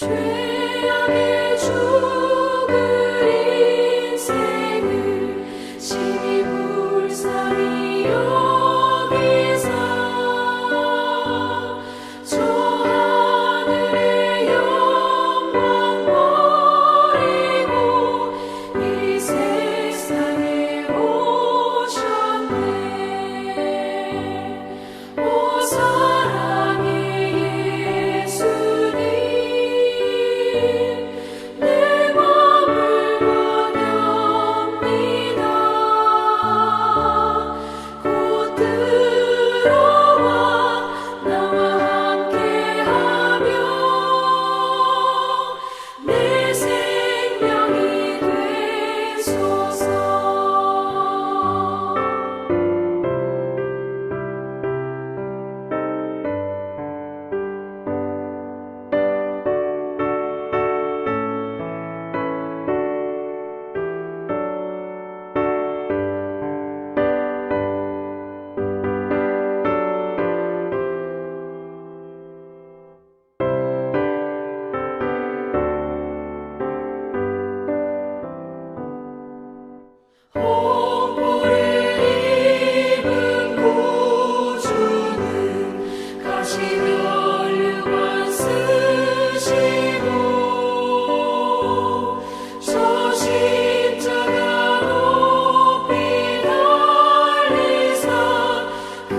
죄악의 죽을 인생을 심히 불쌍히 여기사 저 하늘의 영광 버리고 이 세상에 오셨네. 오 사랑의 예수님, 내 맘을 원합니다. 곧 들어와 나와 함께하며 내 생명이 되소서. 홍보를 입은 구주는 가시면류관 쓰시고 저 십자가 높이 달리사 그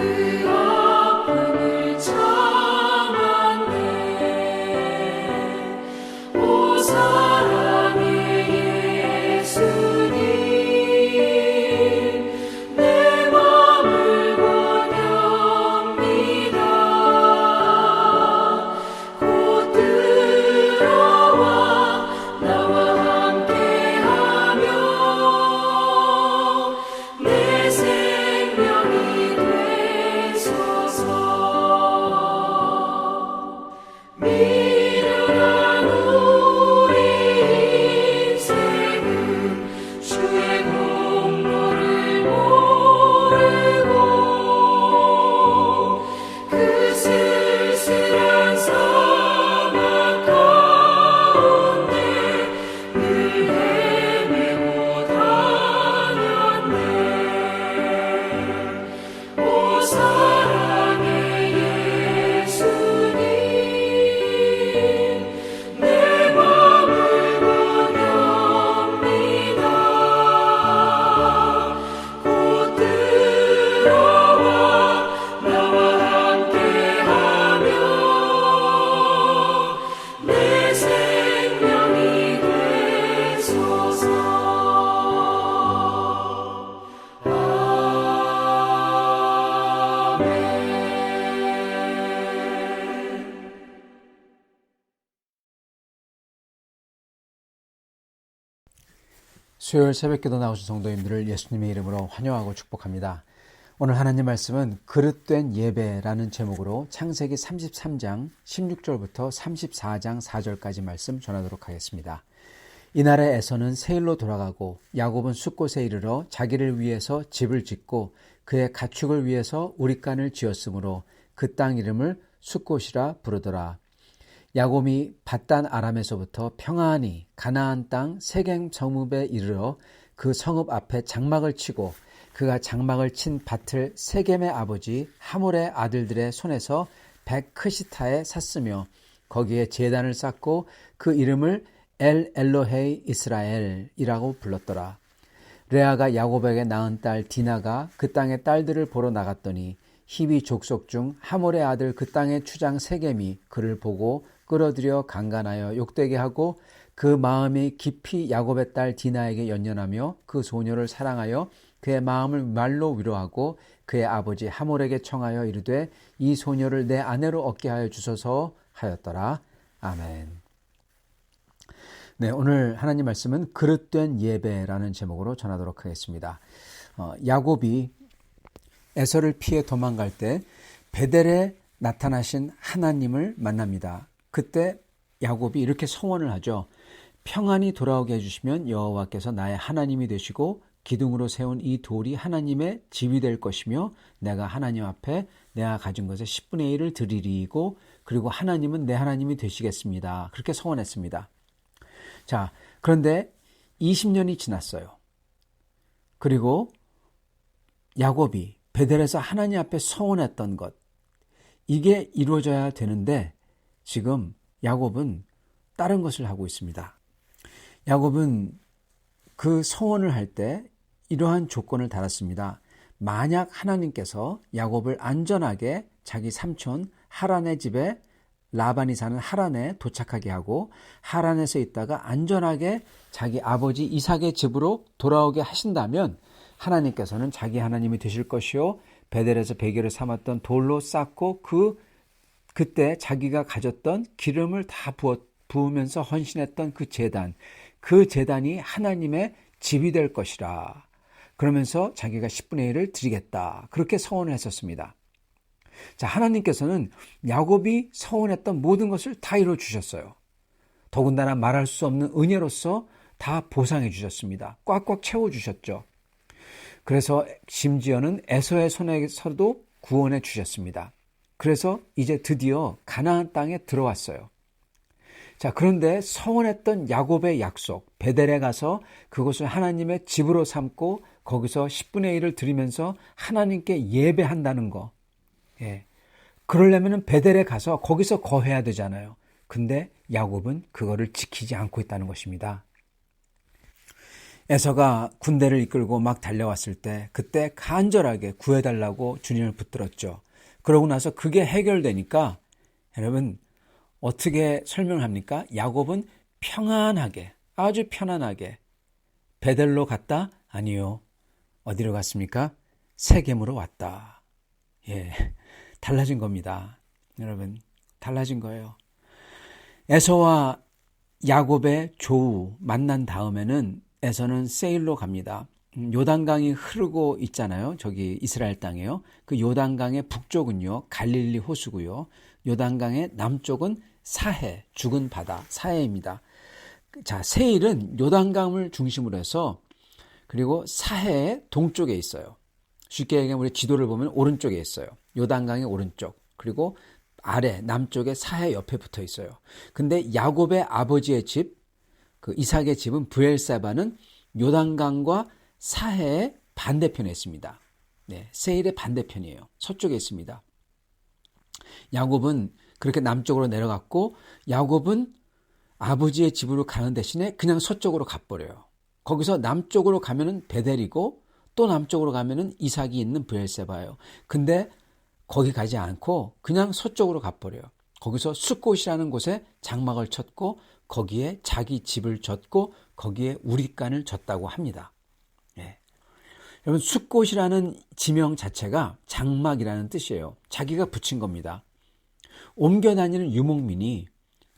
아픔을 참았네. 오 사랑의 예수님, 내 맘을 원합니다. 곧 들어와 나와 함께하며 내 생명이 되소서. 미련한 우리 인생은 주의 공로를 모르고 그 쓸쓸한 사막 가운데 늘 헤매고 다녔네. 오 사랑의 예수님, 내 맘을 원합니다. 곧 들어와 나와 함께하며 내 생명이 되소서. 아멘. 수요일 새벽기도 나오신 성도님들을 예수님의 이름으로 환영하고 축복합니다. 오늘 하나님 말씀은 그릇된 예배라는 제목으로 창세기 33장 16절부터 34장 4절까지 말씀 전하도록 하겠습니다. 이날에 에서는 세일로 돌아가고 야곱은 숫곳에 이르러 자기를 위해서 집을 짓고 그의 가축을 위해서 우릿간을 지었으므로 그 땅 이름을 숫곳이라 부르더라. 야곱이 밧단 아람에서부터 평안히 가나안 땅 세겜 성읍에 이르러 그 성읍 앞에 장막을 치고 그가 장막을 친 밭을 세겜의 아버지 하몰의 아들들의 손에서 백크시타에 샀으며 거기에 제단을 쌓고 그 이름을 엘 엘로헤이 이스라엘이라고 불렀더라. 레아가 야곱에게 낳은 딸 디나가 그 땅의 딸들을 보러 나갔더니 히비 족속 중 하몰의 아들 그 땅의 추장 세겜이 그를 보고 끌어들여 강간하여 욕되게 하고 그 마음이 깊이 야곱의 딸 디나에게 연연하며 그 소녀를 사랑하여 그의 마음을 말로 위로하고 그의 아버지 하몰에게 청하여 이르되 이 소녀를 내 아내로 얻게 하여 주소서 하였더라. 아멘. 네, 오늘 하나님 말씀은 그릇된 예배라는 제목으로 전하도록 하겠습니다. 야곱이 에서를 피해 도망갈 때 베델에 나타나신 하나님을 만납니다. 그때 야곱이 이렇게 서원을 하죠. 평안히 돌아오게 해주시면 여호와께서 나의 하나님이 되시고 기둥으로 세운 이 돌이 하나님의 집이 될 것이며 내가 하나님 앞에 내가 가진 것의 10분의 1을 드리리고 그리고 하나님은 내 하나님이 되시겠습니다. 그렇게 서원했습니다. 자, 그런데 20년이 지났어요. 그리고 야곱이 베델에서 하나님 앞에 서원했던 것, 이게 이루어져야 되는데 지금 야곱은 다른 것을 하고 있습니다. 야곱은 그 서원을 할 때 이러한 조건을 달았습니다. 만약 하나님께서 야곱을 안전하게 자기 삼촌 하란의 집에, 라반이 사는 하란에 도착하게 하고 하란에서 있다가 안전하게 자기 아버지 이삭의 집으로 돌아오게 하신다면 하나님께서는 자기 하나님이 되실 것이요, 베델에서 베개를 삼았던 돌로 쌓고 그때 자기가 가졌던 기름을 다 부으면서 헌신했던 그 제단이 하나님의 집이 될 것이라. 그러면서 자기가 10분의 1을 드리겠다. 그렇게 서원을 했었습니다. 자, 하나님께서는 야곱이 서원했던 모든 것을 다 이루어 주셨어요. 더군다나 말할 수 없는 은혜로서 다 보상해 주셨습니다. 꽉꽉 채워 주셨죠. 그래서 심지어는 에서의 손에서도 구원해 주셨습니다. 그래서 이제 드디어 가나안 땅에 들어왔어요. 자, 그런데 서원했던 야곱의 약속, 베델에 가서 그것을 하나님의 집으로 삼고 거기서 10분의 1을 드리면서 하나님께 예배한다는 거. 예. 그러려면 베델에 가서 거기서 거해야 되잖아요. 근데 야곱은 그거를 지키지 않고 있다는 것입니다. 에서가 군대를 이끌고 막 달려왔을 때 그때 간절하게 구해달라고 주님을 붙들었죠. 그러고 나서 그게 해결되니까 여러분 어떻게 설명합니까? 야곱은 평안하게, 아주 편안하게 베델로 갔다? 아니요. 어디로 갔습니까? 세겜으로 왔다. 예, 달라진 겁니다. 여러분, 달라진 거예요. 에서와 야곱의 조우 만난 다음에는 에서는 세일로 갑니다. 요단강이 흐르고 있잖아요. 저기 이스라엘 땅에요. 그 요단강의 북쪽은요, 갈릴리 호수고요. 요단강의 남쪽은 사해, 죽은 바다, 사해입니다. 자, 세일은 요단강을 중심으로 해서 그리고 사해의 동쪽에 있어요. 쉽게 얘기하면 우리 지도를 보면 오른쪽에 있어요. 요단강의 오른쪽. 그리고 아래 남쪽에 사해 옆에 붙어 있어요. 근데 야곱의 아버지의 집, 그 이삭의 집은 브엘세바는 요단강과 사해의 반대편에 있습니다. 네, 세일의 반대편이에요. 서쪽에 있습니다. 야곱은 그렇게 남쪽으로 내려갔고 야곱은 아버지의 집으로 가는 대신에 그냥 서쪽으로 가버려요. 거기서 남쪽으로 가면은 베델이고 또 남쪽으로 가면은 이삭이 있는 브엘세바예요. 근데 거기 가지 않고 그냥 서쪽으로 가버려요. 거기서 숫곳이라는 곳에 장막을 쳤고 거기에 자기 집을 졌고 거기에 우리간을 졌다고 합니다. 예. 여러분, 숫곳이라는 지명 자체가 장막이라는 뜻이에요. 자기가 붙인 겁니다. 옮겨 다니는 유목민이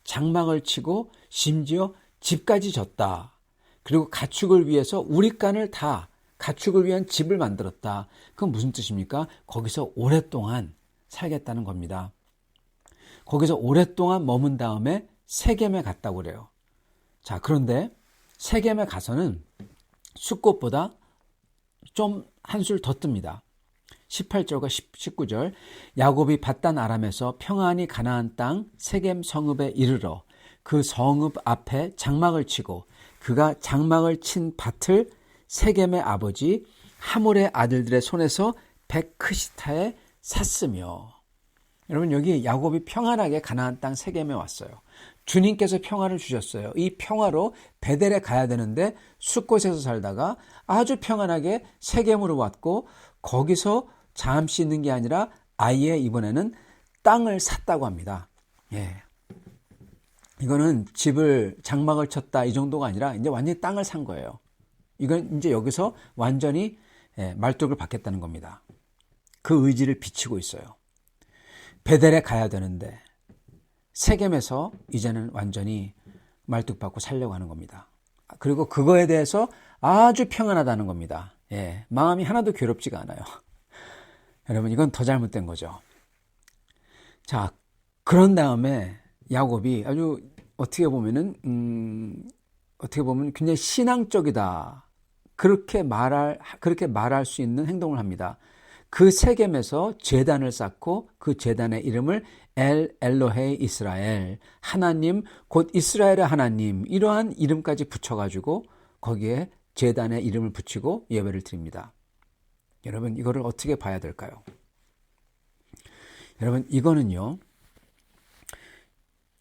장막을 치고 심지어 집까지 졌다. 그리고 가축을 위해서 우리간을 다 가축을 위한 집을 만들었다. 그건 무슨 뜻입니까? 거기서 오랫동안 살겠다는 겁니다. 거기서 오랫동안 머문 다음에 세겜에 갔다고 그래요. 자, 그런데 세겜에 가서는 숫곳보다 좀 한술 더 뜹니다. 18절과 19절 야곱이 밧단 아람에서 평안히 가나안 땅 세겜 성읍에 이르러 그 성읍 앞에 장막을 치고 그가 장막을 친 밭을 세겜의 아버지 하몰의 아들들의 손에서 백크시타에 샀으며. 여러분, 여기 야곱이 평안하게 가나안 땅 세겜에 왔어요. 주님께서 평화를 주셨어요. 이 평화로 베델에 가야 되는데 숫곳에서 살다가 아주 평안하게 세겜으로 왔고 거기서 잠시 있는 게 아니라 아예 이번에는 땅을 샀다고 합니다. 예. 이거는 집을 장막을 쳤다 이 정도가 아니라 이제 완전히 땅을 산 거예요. 이건 이제 여기서 완전히 말뚝을 박겠다는 겁니다. 그 의지를 비치고 있어요. 베델에 가야 되는데 세겜에서 이제는 완전히 말뚝 박고 살려고 하는 겁니다. 그리고 그거에 대해서 아주 평안하다는 겁니다. 예, 마음이 하나도 괴롭지가 않아요. 여러분, 이건 더 잘못된 거죠. 자, 그런 다음에 야곱이 아주 어떻게 보면 굉장히 신앙적이다. 그렇게 말할 수 있는 행동을 합니다. 그 세겜에서 제단을 쌓고 그 제단의 이름을 엘 엘로헤이 이스라엘, 하나님 곧 이스라엘의 하나님, 이러한 이름까지 붙여가지고 거기에 제단의 이름을 붙이고 예배를 드립니다. 여러분, 이거를 어떻게 봐야 될까요? 여러분, 이거는요,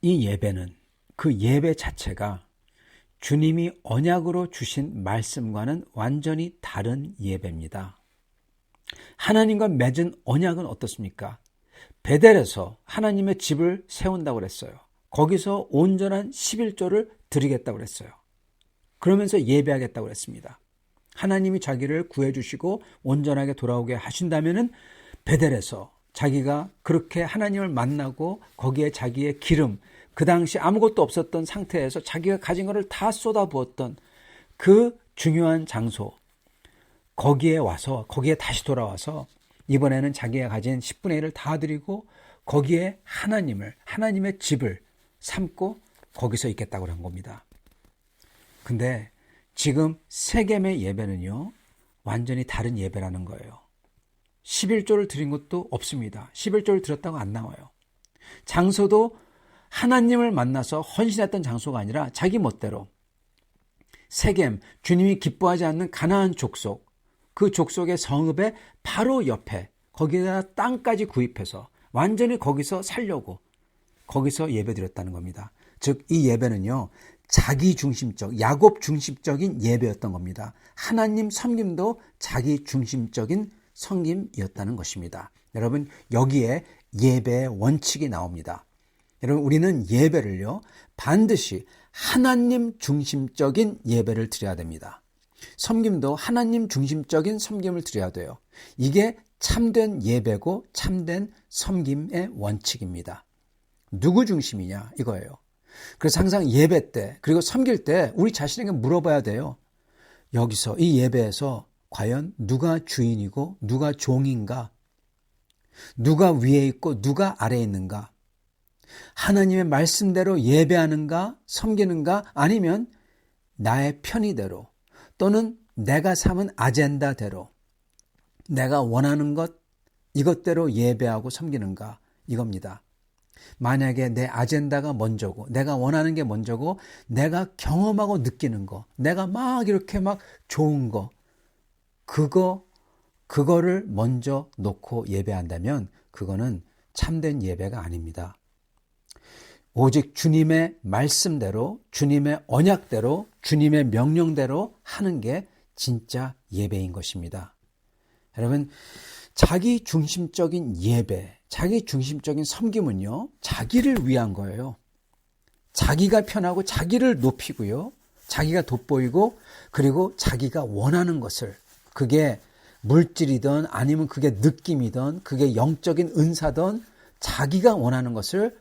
이 예배는, 그 예배 자체가 주님이 언약으로 주신 말씀과는 완전히 다른 예배입니다. 하나님과 맺은 언약은 어떻습니까? 베델에서 하나님의 집을 세운다고 그랬어요. 거기서 온전한 11조를 드리겠다고 그랬어요. 그러면서 예배하겠다고 그랬습니다. 하나님이 자기를 구해주시고 온전하게 돌아오게 하신다면은 베델에서 자기가 그렇게 하나님을 만나고 거기에 자기의 기름, 그 당시 아무것도 없었던 상태에서 자기가 가진 것을 다 쏟아부었던 그 중요한 장소, 거기에 와서, 거기에 다시 돌아와서 이번에는 자기가 가진 10분의 1을 다 드리고 거기에 하나님의 집을 삼고 거기서 있겠다고 한 겁니다. 근데 지금 세겜의 예배는요, 완전히 다른 예배라는 거예요. 11조를 드린 것도 없습니다. 11조를 드렸다고 안 나와요. 장소도 하나님을 만나서 헌신했던 장소가 아니라 자기 멋대로 세겜, 주님이 기뻐하지 않는 가나안 족속, 그 족속의 성읍의 바로 옆에 거기다 땅까지 구입해서 완전히 거기서 살려고 거기서 예배드렸다는 겁니다. 즉 이 예배는요, 자기 중심적, 야곱 중심적인 예배였던 겁니다. 하나님 섬김도 자기 중심적인 섬김이었다는 것입니다. 여러분, 여기에 예배의 원칙이 나옵니다. 여러분, 우리는 예배를요, 반드시 하나님 중심적인 예배를 드려야 됩니다. 섬김도 하나님 중심적인 섬김을 드려야 돼요. 이게 참된 예배고 참된 섬김의 원칙입니다. 누구 중심이냐 이거예요. 그래서 항상 예배 때, 그리고 섬길 때 우리 자신에게 물어봐야 돼요. 여기서 이 예배에서 과연 누가 주인이고 누가 종인가? 누가 위에 있고 누가 아래에 있는가? 하나님의 말씀대로 예배하는가, 섬기는가, 아니면 나의 편의대로 또는 내가 삼은 아젠다대로 내가 원하는 것, 이것대로 예배하고 섬기는가, 이겁니다. 만약에 내 아젠다가 먼저고 내가 원하는 게 먼저고 내가 경험하고 느끼는 거, 내가 막 이렇게 막 좋은 거, 그거를 먼저 놓고 예배한다면 그거는 참된 예배가 아닙니다. 오직 주님의 말씀대로, 주님의 언약대로, 주님의 명령대로 하는 게 진짜 예배인 것입니다. 여러분, 자기 중심적인 예배, 자기 중심적인 섬김은요, 자기를 위한 거예요. 자기가 편하고 자기를 높이고요, 자기가 돋보이고, 그리고 자기가 원하는 것을, 그게 물질이든 아니면 그게 느낌이든 그게 영적인 은사든 자기가 원하는 것을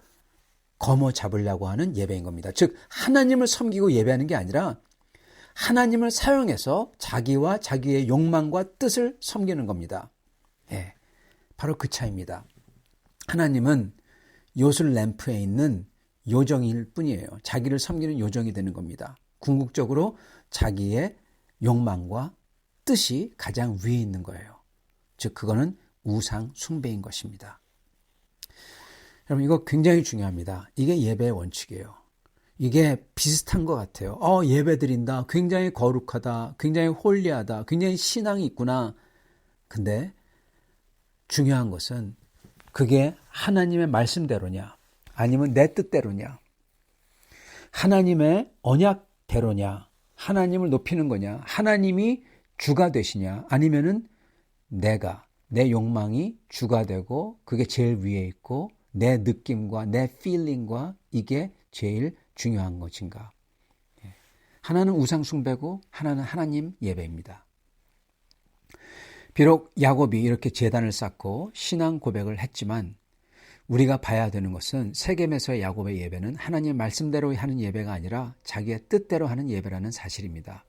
거머 잡으려고 하는 예배인 겁니다. 즉 하나님을 섬기고 예배하는 게 아니라 하나님을 사용해서 자기와 자기의 욕망과 뜻을 섬기는 겁니다. 예, 바로 그 차이입니다. 하나님은 요술 램프에 있는 요정일 뿐이에요. 자기를 섬기는 요정이 되는 겁니다. 궁극적으로 자기의 욕망과 뜻이 가장 위에 있는 거예요. 즉 그거는 우상 숭배인 것입니다. 여러분, 이거 굉장히 중요합니다. 이게 예배의 원칙이에요. 이게 비슷한 것 같아요. 예배 드린다, 굉장히 거룩하다, 굉장히 홀리하다, 굉장히 신앙이 있구나. 근데 중요한 것은 그게 하나님의 말씀대로냐, 아니면 내 뜻대로냐, 하나님의 언약대로냐, 하나님을 높이는 거냐, 하나님이 주가 되시냐, 아니면은 내 욕망이 주가 되고 그게 제일 위에 있고 내 느낌과 내 feeling과 이게 제일 중요한 것인가. 하나는 우상 숭배고 하나는 하나님 예배입니다. 비록 야곱이 이렇게 제단을 쌓고 신앙 고백을 했지만 우리가 봐야 되는 것은 세겜에서의 야곱의 예배는 하나님 말씀대로 하는 예배가 아니라 자기의 뜻대로 하는 예배라는 사실입니다.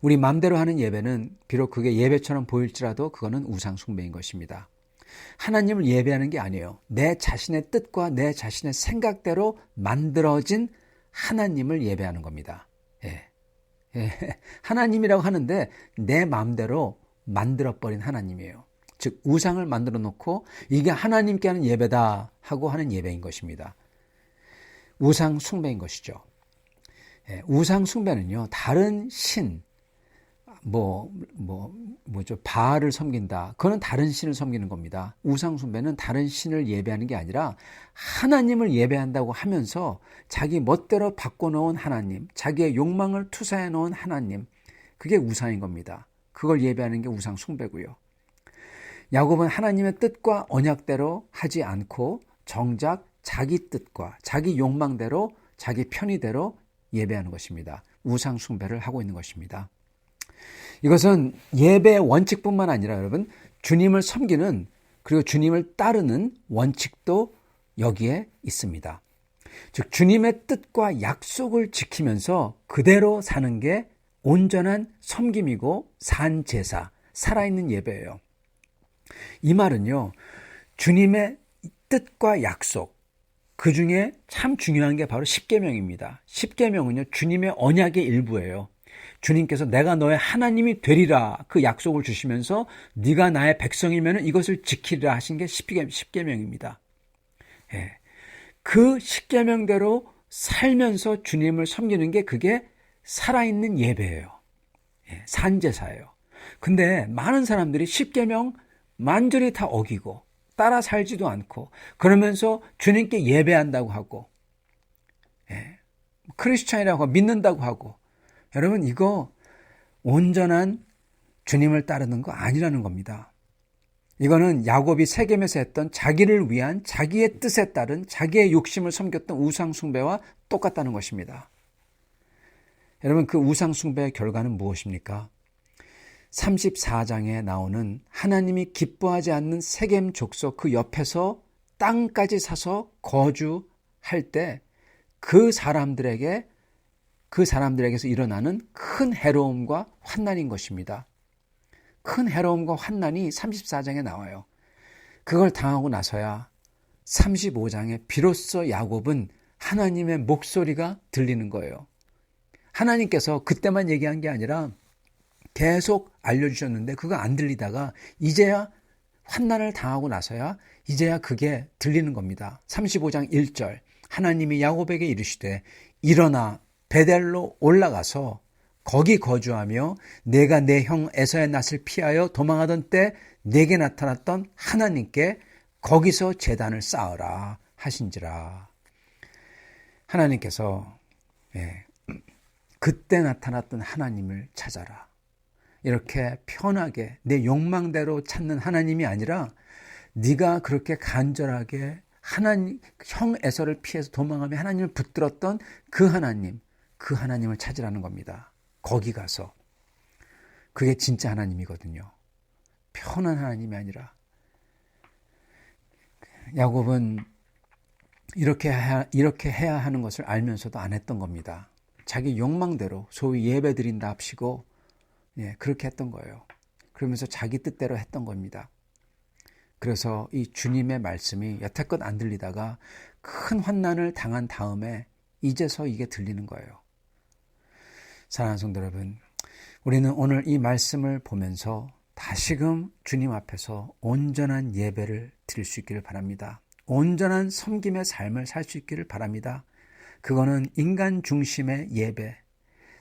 우리 마음대로 하는 예배는 비록 그게 예배처럼 보일지라도 그거는 우상 숭배인 것입니다. 하나님을 예배하는 게 아니에요. 내 자신의 뜻과 내 자신의 생각대로 만들어진 하나님을 예배하는 겁니다. 하나님이라고 하는데 내 마음대로 만들어버린 하나님이에요. 즉 우상을 만들어 놓고 이게 하나님께 하는 예배다 하고 하는 예배인 것입니다. 우상 숭배인 것이죠. 우상 숭배는요, 다른 신, 바알을 섬긴다. 그거는 다른 신을 섬기는 겁니다. 우상 숭배는 다른 신을 예배하는 게 아니라 하나님을 예배한다고 하면서 자기 멋대로 바꿔놓은 하나님, 자기의 욕망을 투사해 놓은 하나님, 그게 우상인 겁니다. 그걸 예배하는 게 우상 숭배고요. 야곱은 하나님의 뜻과 언약대로 하지 않고 정작 자기 뜻과 자기 욕망대로 자기 편의대로 예배하는 것입니다. 우상 숭배를 하고 있는 것입니다. 이것은 예배의 원칙뿐만 아니라 여러분, 주님을 섬기는 그리고 주님을 따르는 원칙도 여기에 있습니다. 즉 주님의 뜻과 약속을 지키면서 그대로 사는 게 온전한 섬김이고 산 제사, 살아있는 예배예요. 이 말은요, 주님의 뜻과 약속, 그 중에 참 중요한 게 바로 십계명입니다. 십계명은요, 주님의 언약의 일부예요. 주님께서 내가 너의 하나님이 되리라 그 약속을 주시면서 네가 나의 백성이면 이것을 지키리라 하신 게 십계명입니다. 그 십계명대로 살면서 주님을 섬기는 게 그게 살아있는 예배예요. 산제사예요. 근데 많은 사람들이 십계명 만전히 다 어기고 따라 살지도 않고 그러면서 주님께 예배한다고 하고 크리스찬이라고 믿는다고 하고, 여러분 이거 온전한 주님을 따르는 거 아니라는 겁니다. 이거는 야곱이 세겜에서 했던 자기를 위한 자기의 뜻에 따른 자기의 욕심을 섬겼던 우상 숭배와 똑같다는 것입니다. 여러분 그 우상 숭배의 결과는 무엇입니까? 34장에 나오는 하나님이 기뻐하지 않는 세겜 족속 그 옆에서 땅까지 사서 거주할 때 그 사람들에게서 일어나는 큰 해로움과 환난인 것입니다. 큰 해로움과 환난이 34장에 나와요. 그걸 당하고 나서야 35장에 비로소 야곱은 하나님의 목소리가 들리는 거예요. 하나님께서 그때만 얘기한 게 아니라 계속 알려주셨는데 그거 안 들리다가 이제야 환난을 당하고 나서야 이제야 그게 들리는 겁니다. 35장 1절 하나님이 야곱에게 이르시되 일어나 베델로 올라가서 거기 거주하며 내가 내 형 에서의 낯을 피하여 도망하던 때 내게 나타났던 하나님께 거기서 제단을 쌓으라 하신지라. 하나님께서 그때 나타났던 하나님을 찾아라. 이렇게 편하게 내 욕망대로 찾는 하나님이 아니라 네가 그렇게 간절하게 하나님, 형 에서를 피해서 도망하며 하나님을 붙들었던 그 하나님을 찾으라는 겁니다. 거기 가서. 그게 진짜 하나님이거든요. 편한 하나님이 아니라. 야곱은 이렇게 해야 하는 것을 알면서도 안 했던 겁니다. 자기 욕망대로 소위 예배 드린다 합시고 그렇게 했던 거예요. 그러면서 자기 뜻대로 했던 겁니다. 그래서 이 주님의 말씀이 여태껏 안 들리다가 큰 환난을 당한 다음에 이제서 이게 들리는 거예요. 사랑하는 성도 여러분, 우리는 오늘 이 말씀을 보면서 다시금 주님 앞에서 온전한 예배를 드릴 수 있기를 바랍니다. 온전한 섬김의 삶을 살 수 있기를 바랍니다. 그거는 인간 중심의 예배,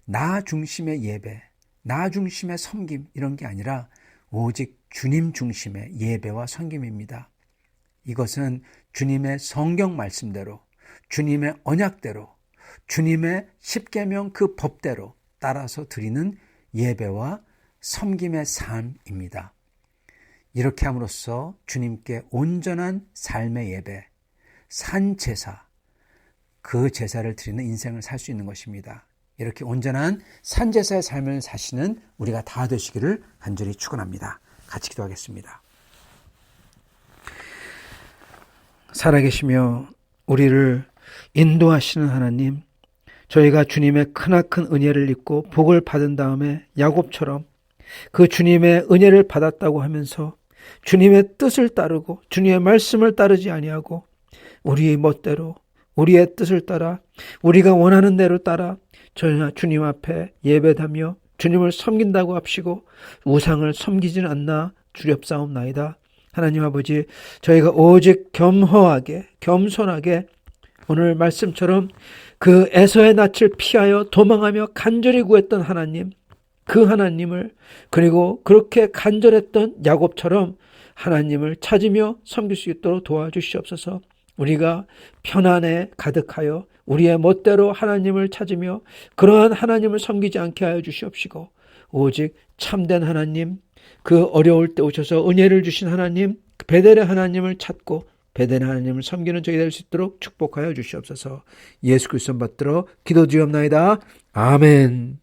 나 중심의 예배, 나 중심의 섬김 이런 게 아니라 오직 주님 중심의 예배와 섬김입니다. 이것은 주님의 성경 말씀대로, 주님의 언약대로, 주님의 십계명 그 법대로 따라서 드리는 예배와 섬김의 삶입니다. 이렇게 함으로써 주님께 온전한 삶의 예배, 산제사, 그 제사를 드리는 인생을 살 수 있는 것입니다. 이렇게 온전한 산제사의 삶을 사시는 우리가 다 되시기를 간절히 축원합니다. 같이 기도하겠습니다. 살아계시며 우리를 인도하시는 하나님, 저희가 주님의 크나큰 은혜를 입고 복을 받은 다음에 야곱처럼 그 주님의 은혜를 받았다고 하면서 주님의 뜻을 따르고 주님의 말씀을 따르지 아니하고 우리의 멋대로 우리의 뜻을 따라 우리가 원하는 대로 따라 저희가 주님 앞에 예배하며 주님을 섬긴다고 합시고 우상을 섬기지는 않나 주렵사옵나이다. 하나님 아버지, 저희가 오직 겸허하게 겸손하게 오늘 말씀처럼 그 에서의 낯을 피하여 도망하며 간절히 구했던 하나님, 그 하나님을, 그리고 그렇게 간절했던 야곱처럼 하나님을 찾으며 섬길 수 있도록 도와주시옵소서. 우리가 편안에 가득하여 우리의 멋대로 하나님을 찾으며 그러한 하나님을 섬기지 않게 하여 주시옵시고, 오직 참된 하나님, 그 어려울 때 오셔서 은혜를 주신 하나님, 베델의 하나님을 찾고 베델의 하나님을 섬기는 저희 될 수 있도록 축복하여 주시옵소서. 예수 그리스도 받들어 기도드리옵나이다. 아멘.